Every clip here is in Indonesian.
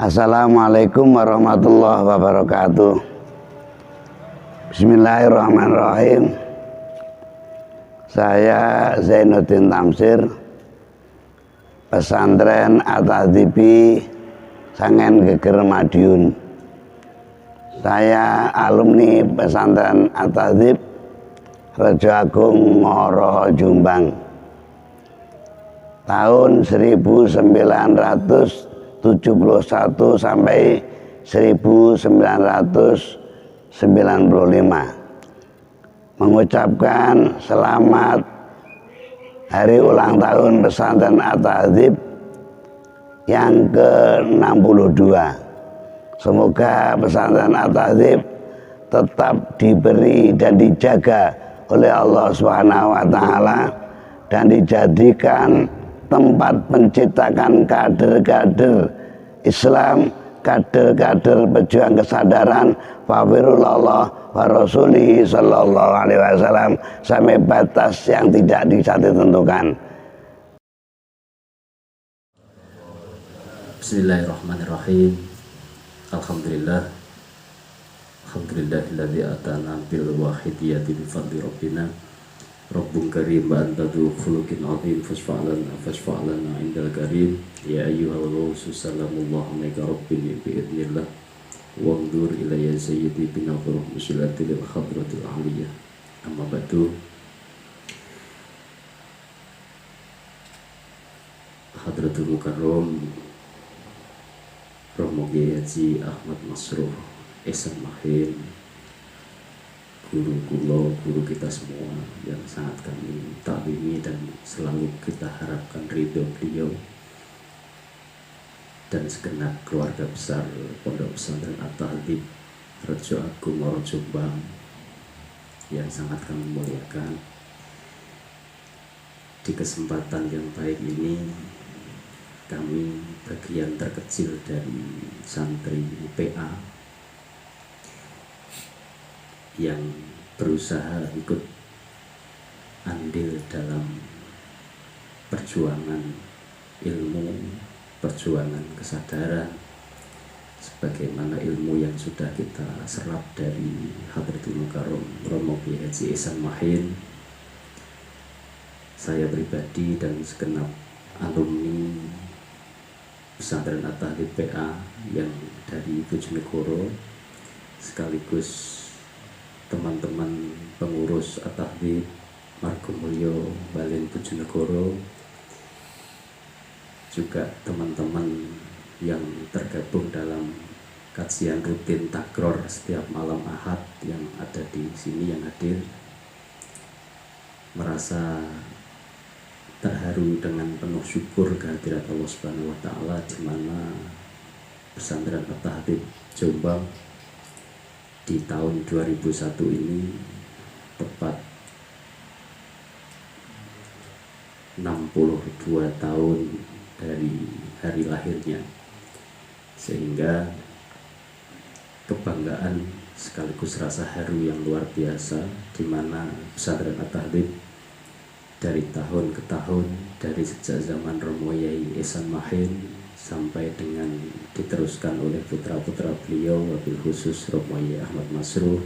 Assalamualaikum warahmatullahi wabarakatuh. Bismillahirrahmanirrahim. Saya Zainuddin Tamsir, pesantren At-Tadzibi Sangen Geger Madiun. Saya alumni pesantren At-Tadzib Rejo Agung Ngoro Jombang tahun 1971 sampai 1995, mengucapkan selamat hari ulang tahun pesantren At-Tadzib yang ke-62. Semoga pesantren At-Tadzib tetap diberi dan dijaga oleh Allah Subhanahu wa taala dan dijadikan tempat menciptakan kader-kader Islam, kader-kader pejuang kesadaran wafirullah wa rasulih sallallahu alaihi wasallam sampai batas yang tidak bisa ditentukan. Bismillahirrahmanirrahim. Alhamdulillah. Alhamdulillahilladzi atana bil wahidiyati bi fadli rabbina. Rabbun karim wa anta dzu khuluqin azim fasfa'lana indal karim ya ayyuhal ghawsu sallallahu alaika rabbi bi idznillah wanzur ilayya sayyidi binadhur musilatil hadratil aliyah amma ba'du. Hadratul Mukarram Romo Kiai Haji Ahmad Masruh Ihsan Mahin, guru kulo, guru kita semua yang sangat kami takwimi dan selalu kita harapkan ridho beliau, dan segenap keluarga besar Pondok Pesantren At-Tadzib Rejo Agung Ngoro Jombang yang sangat kami muliakan. Di kesempatan yang baik ini, kami bagian terkecil dari santri PA yang berusaha ikut andil dalam perjuangan ilmu, perjuangan kesadaran, sebagaimana ilmu yang sudah kita serap dari Hadratul Mukarram Romo Kiai Haji Ihsan Mahin. Saya pribadi dan segenap alumni pesantren At-Tadzib PA yang dari Bojonegoro, sekaligus teman-teman pengurus At-Tadzib Margomulyo Balen Bojonegoro, juga teman-teman yang tergabung dalam kajian rutin takror setiap malam Ahad yang ada di sini yang hadir, merasa terharu dengan penuh syukur kehadirat Allah Subhanahu wa taala di mana pesantren At-Tadzib Jombang di tahun 2001 ini tepat 62 tahun dari hari lahirnya, sehingga kebanggaan sekaligus rasa haru yang luar biasa di mana pesantren At-Tadzib dari tahun ke tahun, dari sejak zaman Romo Yai Ihsan Mahin sampai dengan diteruskan oleh putra-putra beliau, wabil khusus Romo Yai Ahmad Masruh,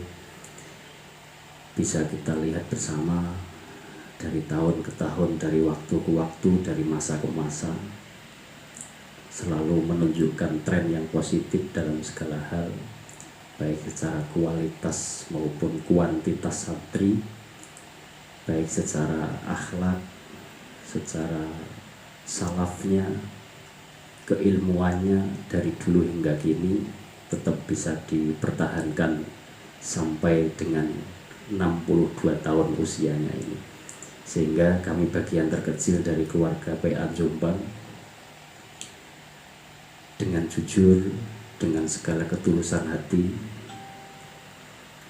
bisa kita lihat bersama dari tahun ke tahun, dari waktu ke waktu, dari masa ke masa, selalu menunjukkan tren yang positif dalam segala hal, baik secara kualitas maupun kuantitas santri, baik secara akhlak, secara salafnya, keilmuannya dari dulu hingga kini tetap bisa dipertahankan sampai dengan 62 tahun usianya ini. Sehingga kami bagian terkecil dari keluarga PA Jombang dengan jujur, dengan segala ketulusan hati,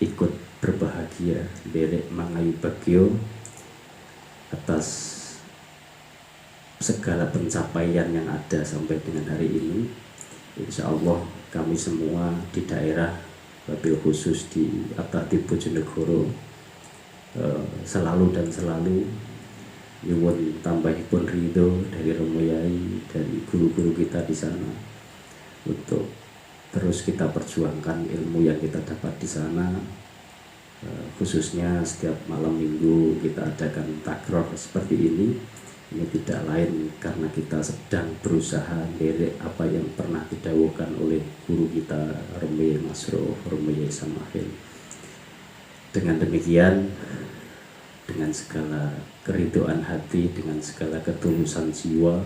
ikut berbahagia derek mangayu bagyo atas segala pencapaian yang ada sampai dengan hari ini. Insya Allah kami semua di daerah, wabil khusus di At-Tahdhib Bojonegoro, selalu dan selalu nyuwun tambahipun ridho dari Romo Yai, dari guru-guru kita di sana, untuk terus kita perjuangkan ilmu yang kita dapat di sana. Khususnya setiap malam minggu kita adakan takror seperti ini. Ini tidak lain karena kita sedang berusaha derek apa yang pernah didawuhkan oleh guru kita Romo Yai Masruh, Romo Yai Samahil. Dengan demikian, dengan segala keridoan hati, dengan segala ketulusan jiwa,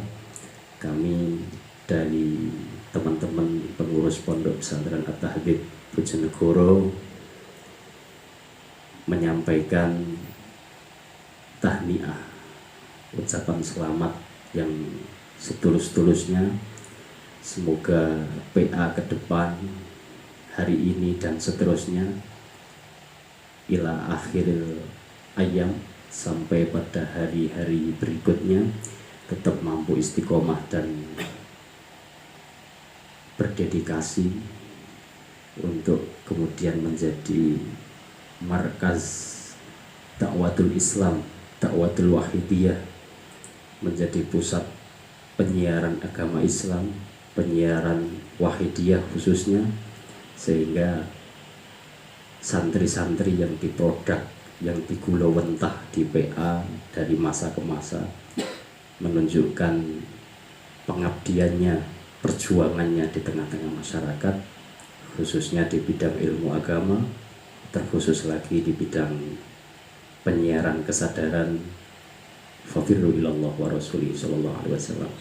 kami dari teman-teman pengurus Pondok Pesantren At-Tahdhib Bojonegoro menyampaikan tahniah, ucapan selamat yang setulus-tulusnya. Semoga PA ke depan, hari ini dan seterusnya, ila akhiril ayam, sampai pada hari-hari berikutnya, tetap mampu istiqomah dan berdedikasi untuk kemudian menjadi markaz dakwatul Islam, dakwatul wahidiyah, menjadi pusat penyiaran agama Islam, penyiaran wahidiyah khususnya, sehingga santri-santri yang diproduk, yang digulawentah di PA dari masa ke masa, menunjukkan pengabdiannya, perjuangannya di tengah-tengah masyarakat, khususnya di bidang ilmu agama, terkhusus lagi di bidang penyiaran kesadaran fafirru ilallah wa rasulih sallallahu alaihi wasallam.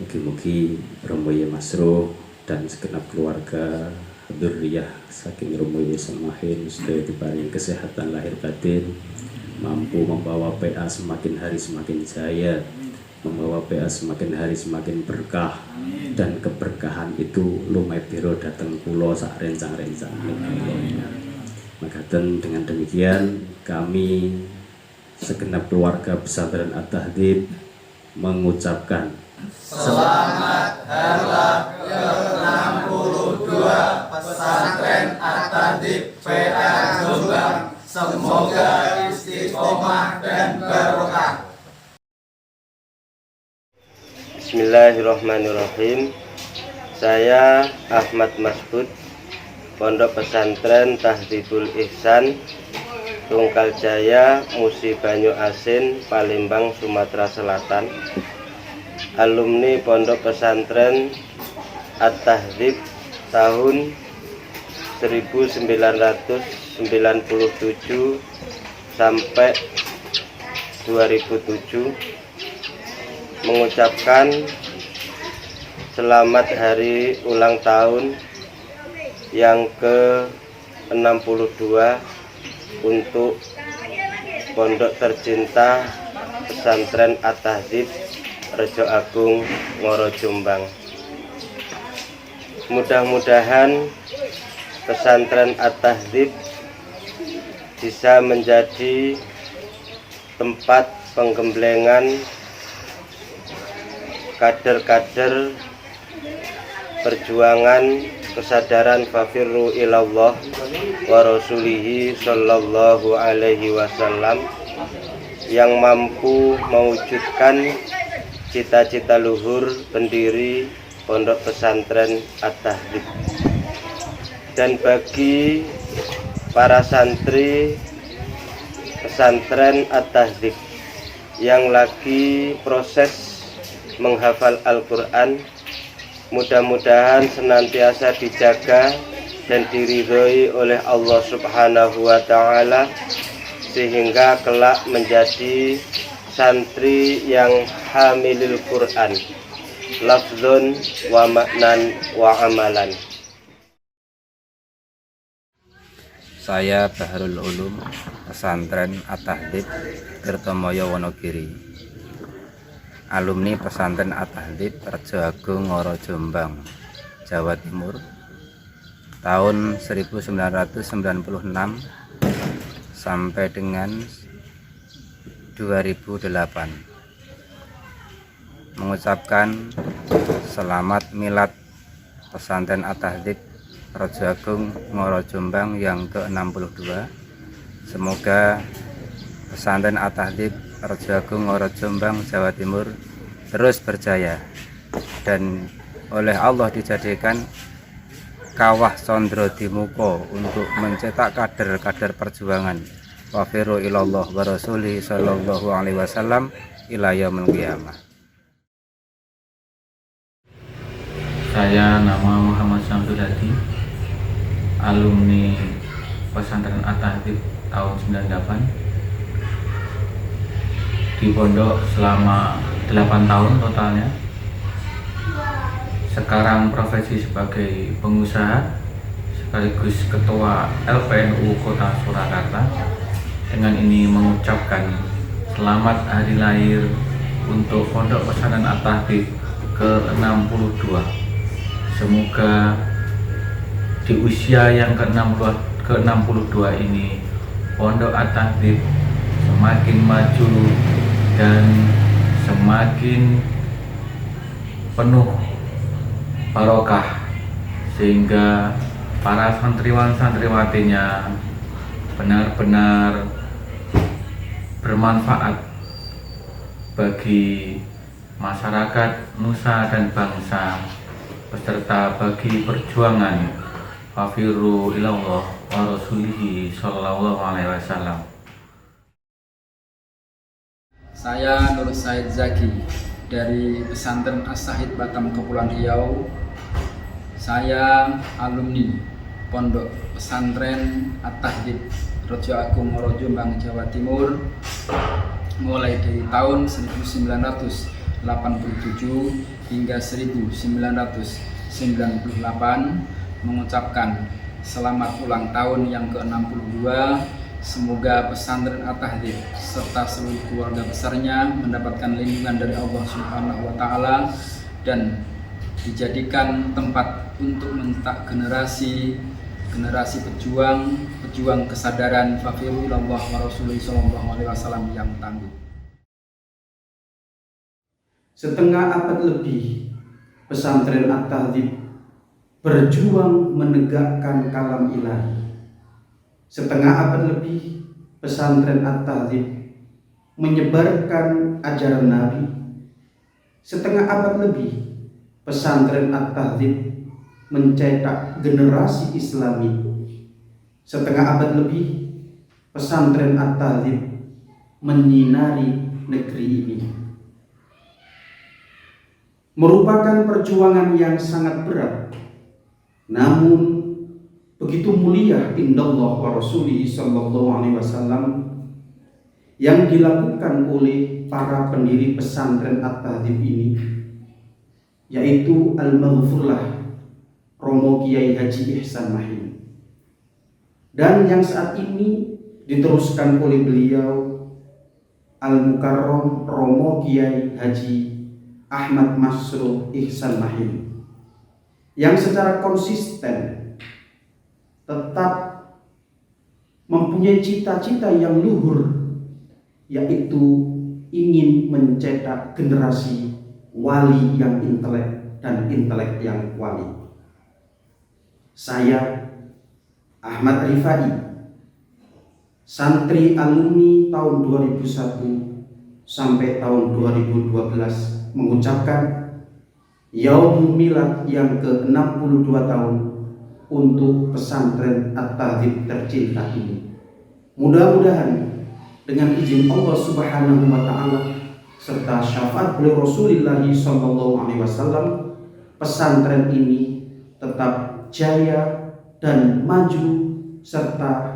Mugi-mugi Romo Yai Masruh dan segenap keluarga dzurriyyah saking Romo Yai Samahil sedaya diparingi kesehatan lahir batin, mampu membawa PA semakin hari semakin jaya, membawa PA semakin hari semakin berkah, dan keberkahan itu lumai biro datang kulo sak rencang-rencang. Maka dengan demikian kami segenap keluarga pesantren At-Tahdhib mengucapkan selamat harlah ke-62 pesantren At-Tahdhib PA Jombang. Semoga istiqomah dan barokah. Bismillahirrahmanirrahim. Saya Ahmad Masbud, Pondok Pesantren Tahdhibul Ihsan, Tungkal Jaya, Musi Banyu Asin, Palembang, Sumatera Selatan. Alumni Pondok Pesantren At-Tahdhib tahun 1997 sampai 2007, mengucapkan selamat hari ulang tahun yang ke-62 untuk Pondok tercinta Pesantren At-Tahdhib Rejo Agung, Ngoro Jombang. Mudah-mudahan Pesantren At-Tahdhib bisa menjadi tempat penggemblengan kader-kader perjuangan kesadaran fafirru ilallah wa rasulihi sallallahu alaihi wasallam, yang mampu mewujudkan cita-cita luhur pendiri Pondok Pesantren At-Tahdhib. Dan bagi para santri pesantren At-Tahdhib yang lagi proses menghafal Al-Quran, mudah-mudahan senantiasa dijaga dan diridhoi oleh Allah Subhanahu wa Ta'ala, sehingga kelak menjadi santri yang hamilil Quran, lafzun wa maknan wa amalan. Saya Baharul Ulum, Pesantren At-Tahdhib Tirtomoyo Wonogiri. alumni pesantren At-Tahdzib Rejo Agung Ngoro Jombang, Jawa Timur, tahun 1996 sampai dengan 2008. Mengucapkan selamat milad pesantren At-Tahdzib Rejo Agung Ngoro Jombang yang ke-62. Semoga pesantren At-Tahdzib Rejo Agung Ngoro Jombang, Jawa Timur terus berjaya dan oleh Allah dijadikan kawah sondro di muka untuk mencetak kader-kader perjuangan wafiru ilallah wa rasulih sallallahu alaihi wasallam ila yaumil qiyamah. Saya nama Muhammad Syamsul Hadi, alumni pesantren At-Tahdzib tahun 98, di pondok selama 8 tahun totalnya. Sekarang profesi sebagai pengusaha sekaligus ketua LPNU Kota Surakarta. Dengan ini mengucapkan selamat hari lahir untuk Pondok Pesantren At-Tahdzib ke-62. Semoga di usia yang ke-62 ini Pondok At-Tahdzib semakin maju dan semakin penuh barokah, sehingga para santriwan-santriwatinya benar-benar bermanfaat bagi masyarakat nusa dan bangsa, beserta bagi perjuangan wafiru ilallah wa rasulihi sallallahu alaihi wasallam. Saya Nur Said Zaki dari pesantren As-Sahid Batam Kepulauan Riau. Saya alumni Pondok Pesantren At-Tahdzib Rejo Agung Ngoro Jombang, Jawa Timur, mulai dari tahun 1987 hingga 1998, mengucapkan selamat ulang tahun yang ke-62. Semoga pesantren At-Tahdzib serta seluruh keluarga besarnya mendapatkan lindungan dari Allah Subhanahu wa Ta'ala dan dijadikan tempat untuk mencetak generasi pejuang kesadaran fafiru ilallah wa rasulih sallallahu alaihi wasallam yang tangguh. Setengah abad lebih pesantren At-Tahdzib berjuang menegakkan kalam ilahi. Setengah abad lebih pesantren At-Tahdzib menyebarkan ajaran Nabi. Setengah abad lebih pesantren At-Tahdzib mencetak generasi Islami. Setengah abad lebih pesantren At-Tahdzib menyinari negeri ini. Merupakan perjuangan yang sangat berat, namun begitu mulia indallah wa rasulihi sallallahu alaihi wasallam yang dilakukan oleh para pendiri pesantren At-Tahdzib ini, yaitu Al-Maghfurlah Romo Kiai Haji Ihsan Mahin, dan yang saat ini diteruskan oleh beliau Al-Mukarram Romo Kiai Haji Ahmad Masruh Ihsan Mahin, yang secara konsisten tetap mempunyai cita-cita yang luhur, yaitu ingin mencetak generasi wali yang intelek dan intelek yang wali. Saya Ahmad Rifai, santri alumni tahun 2001 sampai tahun 2012, mengucapkan Yaumul Milad yang ke-62 tahun untuk pesantren At-Tahdzib tercinta ini. Mudah-mudahan dengan izin Allah Subhanahu wa Ta'ala serta syafaat beliau Rasulullah sallallahu alaihi wasallam, pesantren ini tetap jaya dan maju serta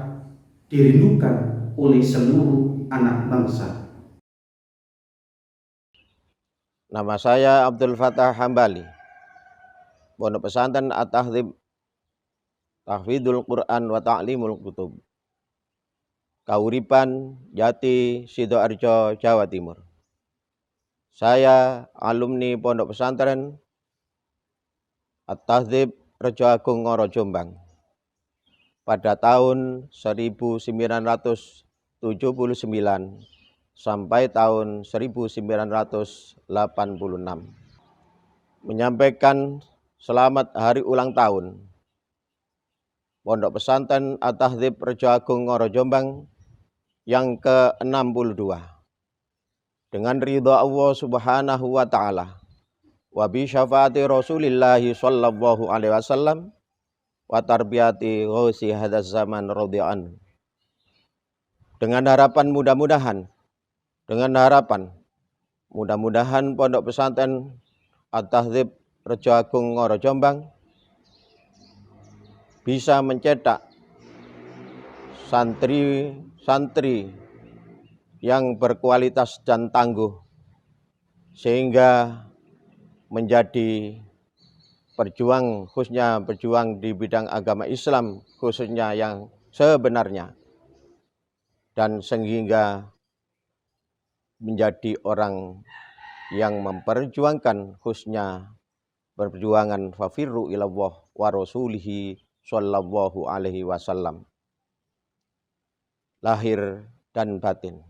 dirindukan oleh seluruh anak bangsa. Nama saya Abdul Fattah Hambali, Pondok Pesantren At-Tahdzib Tahfidzul Quran wa Ta'limul Kutub, Kauripan, Jati, Sidoarjo, Jawa Timur. Saya alumni Pondok Pesantren At-Tahdzib Rejo Agung Ngoro Jombang pada tahun 1979 sampai tahun 1986 menyampaikan selamat hari ulang tahun Pondok Pesantren At-Tahdzib Rejo Agung Ngoro Jombang yang ke-62. Dengan ridha Allah Subhanahu wa taala wa bi syafaati Rasulillah sallallahu alaihi wasallam wa tarbiyati ghausi hadzal zaman radhiyallahu. Dengan harapan mudah-mudahan Pondok Pesantren At-Tahdzib Rejo Agung Ngoro Jombang bisa mencetak santri yang berkualitas dan tangguh sehingga menjadi berjuang di bidang agama Islam khususnya yang sebenarnya dan sehingga menjadi orang yang memperjuangkan khususnya perjuangan fafirru ilallah wa rasulihi sallallahu alaihi wasallam lahir dan batin.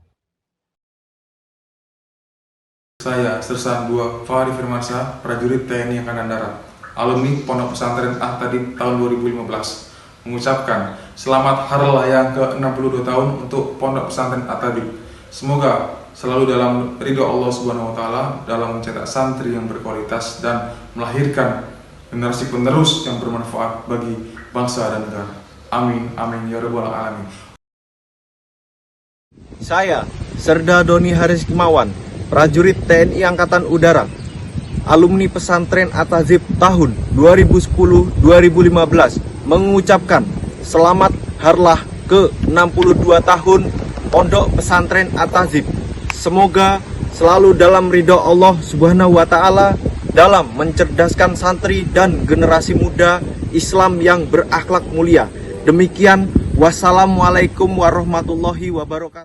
Saya Sersan II Fahri Firmansyah, prajurit TNI Angkatan Darat, alumni Pondok Pesantren At-Tahdzib tahun 2015, mengucapkan selamat hari raya ke-62 tahun untuk Pondok Pesantren At-Tahdzib. Semoga selalu dalam ridho Allah Subhanahu wa taala dalam mencetak santri yang berkualitas dan melahirkan generasi penerus yang bermanfaat bagi bangsa dan negara. Amin amin ya rabbal alamin. Saya Serda Doni Haris Kimawan, prajurit TNI Angkatan Udara, alumni pesantren At-Tahdzib tahun 2010-2015, mengucapkan selamat harlah ke-62 tahun Pondok Pesantren At-Tahdzib. Semoga selalu dalam ridho Allah Subhanahu wa taala dalam mencerdaskan santri dan generasi muda Islam yang berakhlak mulia. Demikian, wassalamualaikum warahmatullahi wabarakatuh.